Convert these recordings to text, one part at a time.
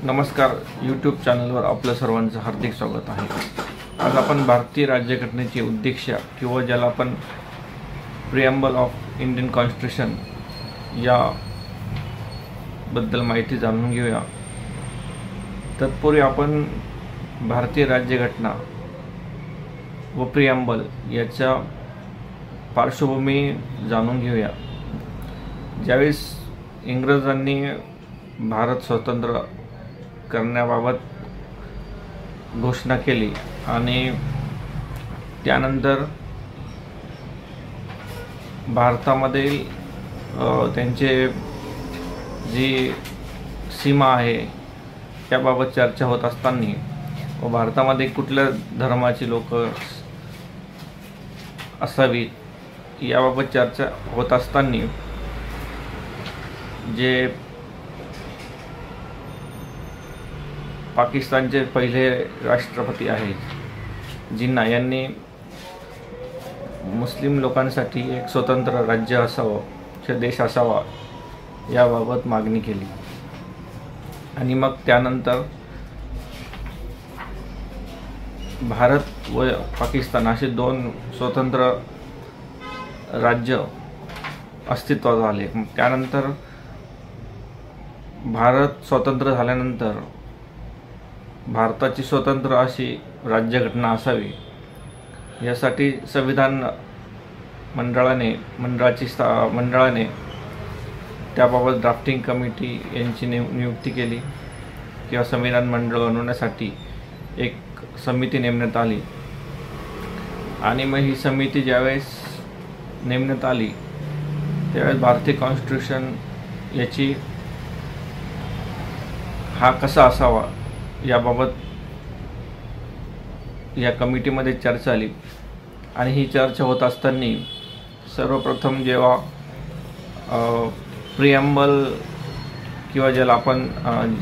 नमस्कार, यूट्यूब चॅनलवर आपलं सर्वांचं हार्दिक स्वागत आहे। आज आपण भारतीय राज्यघटनेचे उद्देश किंवा ज्याला आपण प्रिएम्बल ऑफ इंडियन कॉन्स्टिट्यूशन या बद्दल माहिती जाणून घेऊया। तत्पूर्वी आपण भारतीय राज्यघटना व प्रिएम्बल याच्या पार्श्वभूमी जाणून घेऊया। ज्यावेळेस इंग्रजांनी भारत स्वतंत्र करण्याबाबत घोषणा केली आणि त्यानंतर भारतामध्ये त्यांचे जी सीमा आहे त्याबाबत चर्चा होत असताना व भारतामध्ये कुठल्या धर्माची लोक असावीत याबाबत चर्चा होत असताना जे पाकिस्तानचे पहिले राष्ट्रपती आहेत जिन्ना यांनी मुस्लिम लोकांसाठी एक स्वतंत्र राज्य असावं, देश असावा याबाबत मागणी केली आणि मग त्यानंतर भारत व पाकिस्तान असे दोन स्वतंत्र राज्य अस्तित्वात आले। त्यानंतर भारत स्वतंत्र झाल्यानंतर भारताची स्वतंत्र अशी राज्यघटना असावी यासाठी संविधान मंडळाने त्याबाबत ड्राफ्टिंग कमिटी यांची नियुक्ती केली किंवा संविधान मंडळ बनवण्यासाठी एक समिती नेमण्यात आली आणि मग ही समिती ज्यावेळेस नेमण्यात आली त्यावेळेस भारतीय कॉन्स्टिट्यूशन याची हा कसा असावा याबाबत या कमिटीमध्ये चर्चा आली आणि ही चर्चा होत असताना सर्वप्रथम जेव्हा प्रिएम्बल किंवा ज्याला आपण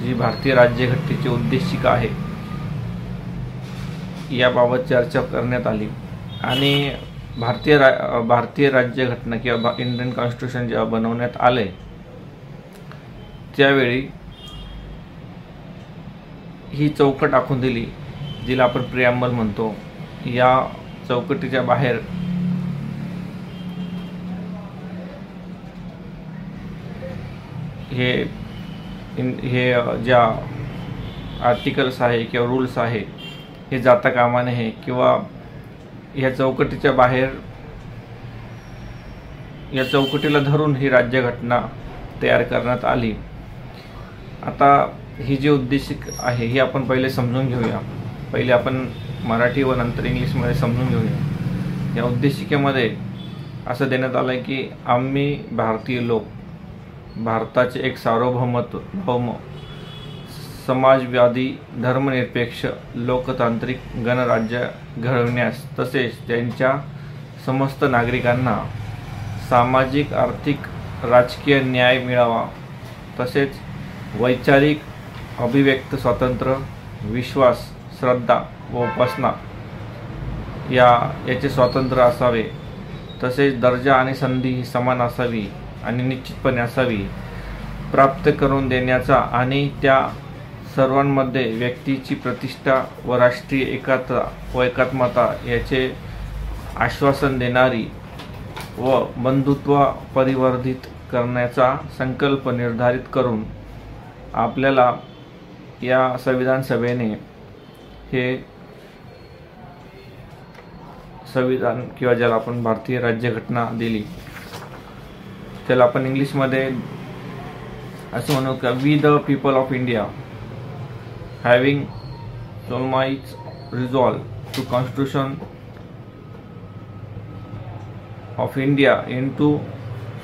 जी भारतीय राज्यघटनेची उद्देशिका आहे याबाबत चर्चा करण्यात आली आणि भारतीय राज्यघटना किंवा इंडियन कॉन्स्टिट्यूशन जेव्हा बनवण्यात आले त्यावेळी ही चौकट आखून दिली जिला आपण प्रिएम्बल म्हणतो। या चौकटीच्या बाहेर हे ज्या आर्टिकल्स आहे किंवा रूल्स आहे हे जाता कामा नये किंवा या चौकटीच्या बाहेर या चौकटीला धरून ही राज्यघटना तयार करण्यात आली। आता ही जी उद्देशिक आहे ही आपण पहिले समजून घेऊया। पहिले आपण मराठी व नंतर इंग्लिशमध्ये समजून घेऊया। या उद्देशिकेमध्ये असं देण्यात आलं आहे की आम्ही भारतीय लोक भारताचे एक सार्वभौम समाजवादी धर्मनिरपेक्ष लोकतांत्रिक गणराज्य घडविण्यास तसेच त्यांच्या समस्त नागरिकांना सामाजिक आर्थिक राजकीय न्याय मिळावा तसेच वैचारिक अभिव्यक्त स्वातंत्र्य विश्वास श्रद्धा व उपासना याचे स्वातंत्र्य असावे तसेच दर्जा आणि संधी ही समान असावी आणि निश्चितपणे असावी प्राप्त करून देण्याचा आणि त्या सर्वांमध्ये व्यक्तीची प्रतिष्ठा व राष्ट्रीय एकता व एकात्मता याचे आश्वासन देणारी व बंधुत्व परिवर्धित करण्याचा संकल्प निर्धारित करून आपल्याला या संविधान सभेने हे संविधान किंवा ज्याला आपण भारतीय राज्यघटना दिली त्याला आपण इंग्लिशमध्ये असं म्हणू का we the people of India having solemnly resolved to constitution of India into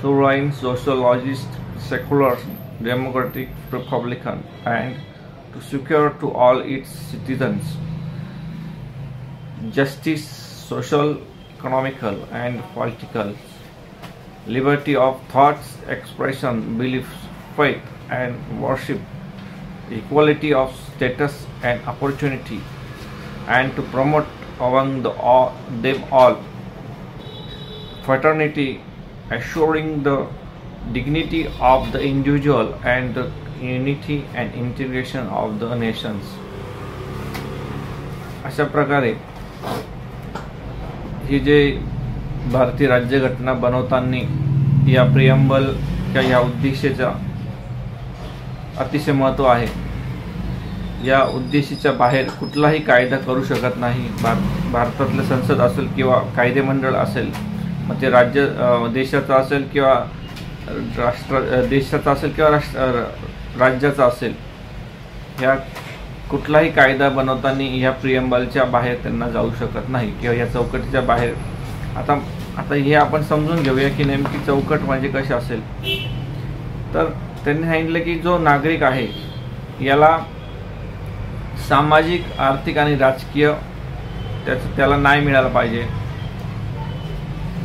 sovereign socialist secular democratic republican and to secure to all its citizens justice, social, economical and political liberty of thoughts, expression, beliefs, faith and worship, equality of status and opportunity, and to promote among them all fraternity, assuring the dignity of the individual and the unity and integration of the nations. अशा प्रकारे ही जे भारतीय राज्यघटना बनवताना या preamble किंवा या उद्देशाचा अतिशय महत्त्व आहे. या उद्देशाच्या बाहेर कुठलाही कायदा करू शकत नाही. भारतातलं संसद असेल किंवा कायदेमंडळ असेल, मग ते देशाचा असेल किंवा देशाचा असेल किंवा राज्याचा असेल, ह्या कुठलाही कायदा बनवताना ह्या प्रिएम्बलच्या बाहेर त्यांना जाऊ शकत नाही किंवा या चौकटीच्या बाहेर. आता हे आपण समजून घेऊया की नेमकी चौकट म्हणजे कशी असेल. तर त्यांनी सांगितलं की जो नागरिक आहे याला सामाजिक, आर्थिक आणि राजकीय त्याला न्याय मिळाला पाहिजे.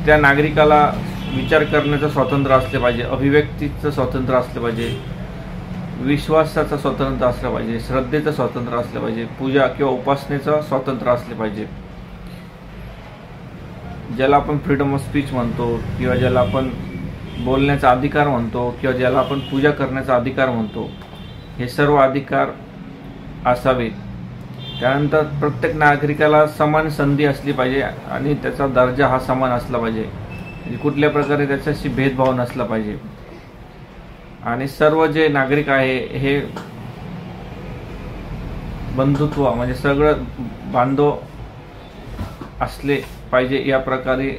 त्या नागरिकाला विचार करण्याचं स्वातंत्र्य असले पाहिजे, अभिव्यक्तीचं स्वातंत्र्य असलं पाहिजे, विश्वासाचं स्वातंत्र्य असलं पाहिजे, श्रद्धेचं स्वातंत्र्य असलं पाहिजे, पूजा किंवा उपासनेचं स्वातंत्र्य असले पाहिजे. ज्याला आपण फ्रीडम ऑफ स्पीच म्हणतो किंवा ज्याला आपण बोलण्याचा अधिकार म्हणतो किंवा ज्याला आपण पूजा करण्याचा अधिकार म्हणतो, हे सर्व अधिकार असावेत. त्यानंतर प्रत्येक नागरिकाला समान संधी असली पाहिजे आणि त्याचा दर्जा हा समान असला पाहिजे. म्हणजे कुठल्या प्रकारे त्याच्याशी भेदभाव नसला पाहिजे. आणि सर्व जे नागरिक आहे हे बंधुत्व म्हणजे सगळं बांधव असले पाहिजे, या प्रकारे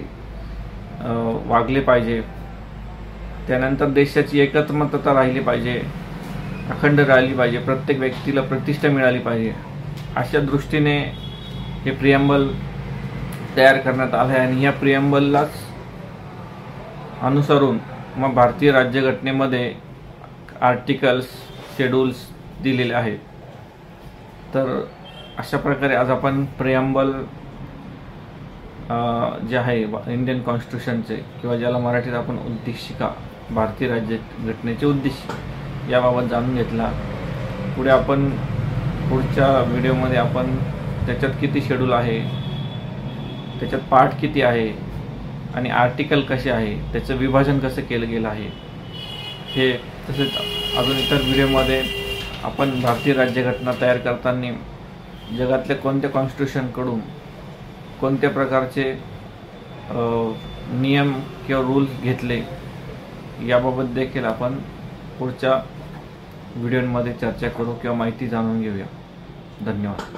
वागले पाहिजे. त्यानंतर देशाची एकत्मतता राहिली पाहिजे, अखंड राहिली पाहिजे, प्रत्येक व्यक्तीला प्रतिष्ठा मिळाली पाहिजे. अशा दृष्टीने हे प्रिएम्बल तयार करण्यात आले आहे. आणि या प्रिएम्बललाच अनुसरून मग भारतीय राज्यघटनेमध्ये आर्टिकल्स, शेड्यूल्स दिलेले आहेत. तर अशा प्रकारे आज आपण प्रिएम्बल जे आहे इंडियन कॉन्स्टिट्यूशनचे किंवा ज्याला मराठीत आपण उद्देशिका, भारतीय राज्यघटनेचे उद्देश, याबाबत जाणून घेतला. पुढे आपण पुढच्या व्हिडिओमध्ये आपण त्याच्यात किती शेड्यूल आहे, त्याच्यात पार्ट किती आहे आणि आर्टिकल कसे आहे, त्याचं विभाजन कसं केलं गेलं आहे, हे तसेच अजून इतर व्हिडिओमध्ये आपण भारतीय राज्यघटना तयार करताना जगातल्या कोणत्या कॉन्स्टिट्यूशनकडून कोणत्या प्रकारचे नियम किंवा रूल्स घेतले याबाबत देखील आपण पुढच्या व्हिडिओमध्ये चर्चा करू किंवा माहिती जाणून घेऊया. धन्यवाद.